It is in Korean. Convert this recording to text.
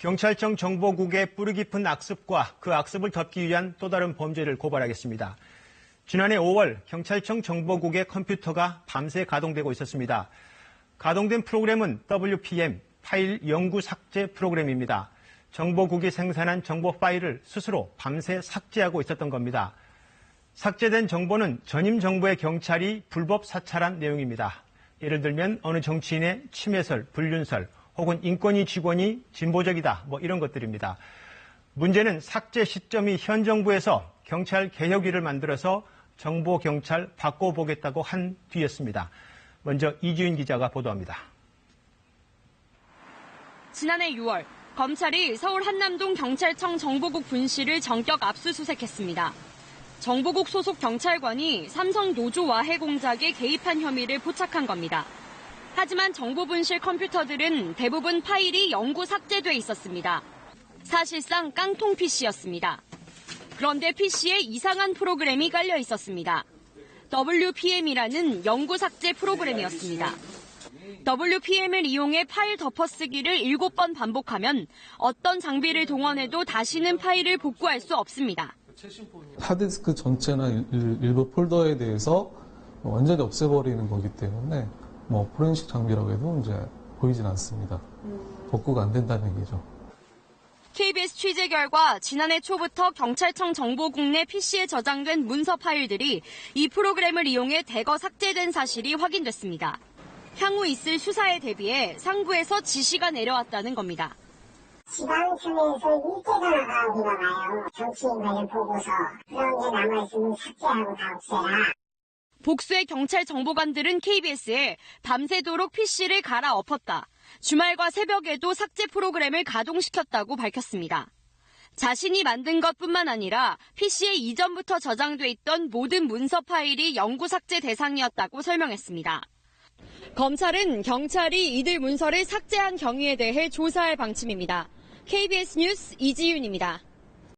경찰청 정보국의 뿌리 깊은 악습과 그 악습을 덮기 위한 또 다른 범죄를 고발하겠습니다. 지난해 5월 경찰청 정보국의 컴퓨터가 밤새 가동되고 있었습니다. 가동된 프로그램은 WPM, 파일 영구 삭제 프로그램입니다. 정보국이 생산한 정보 파일을 스스로 밤새 삭제하고 있었던 겁니다. 삭제된 정보는 전임 정부의 경찰이 불법 사찰한 내용입니다. 예를 들면 어느 정치인의 침해설, 불륜설, 혹은 인권위 직원이 진보적이다, 이런 것들입니다. 문제는 삭제 시점이 현 정부에서 경찰 개혁위를 만들어서 정보경찰 바꿔보겠다고 한 뒤였습니다. 먼저 이지윤 기자가 보도합니다. 지난해 6월 검찰이 서울 한남동 경찰청 정보국 분실을 전격 압수수색했습니다. 정보국 소속 경찰관이 삼성 노조와해 공작에 개입한 혐의를 포착한 겁니다. 하지만 정보 분실 컴퓨터들은 대부분 파일이 영구 삭제돼 있었습니다. 사실상 깡통 PC였습니다. 그런데 PC에 이상한 프로그램이 깔려 있었습니다. WPM이라는 영구 삭제 프로그램이었습니다. WPM을 이용해 파일 덮어쓰기를 7번 반복하면 어떤 장비를 동원해도 다시는 파일을 복구할 수 없습니다. 하드디스크 전체나 일부 폴더에 대해서 완전히 없애버리는 거기 때문에 포렌식 장비라고 해도 이제 보이진 않습니다. 복구가 안 된다는 얘기죠. KBS 취재 결과 지난해 초부터 경찰청 정보국 내 PC에 저장된 문서 파일들이 이 프로그램을 이용해 대거 삭제된 사실이 확인됐습니다. 향후 있을 수사에 대비해 상부에서 지시가 내려왔다는 겁니다. 지방청에서 일제가 나가오기가 와요. 정치인 관련 보고서. 그런 게 남아있으면 삭제하고 다 없애라. 복수의 경찰 정보관들은 KBS에 밤새도록 PC를 갈아엎었다. 주말과 새벽에도 삭제 프로그램을 가동시켰다고 밝혔습니다. 자신이 만든 것뿐만 아니라 PC에 이전부터 저장돼 있던 모든 문서 파일이 영구 삭제 대상이었다고 설명했습니다. 검찰은 경찰이 이들 문서를 삭제한 경위에 대해 조사할 방침입니다. KBS 뉴스 이지윤입니다.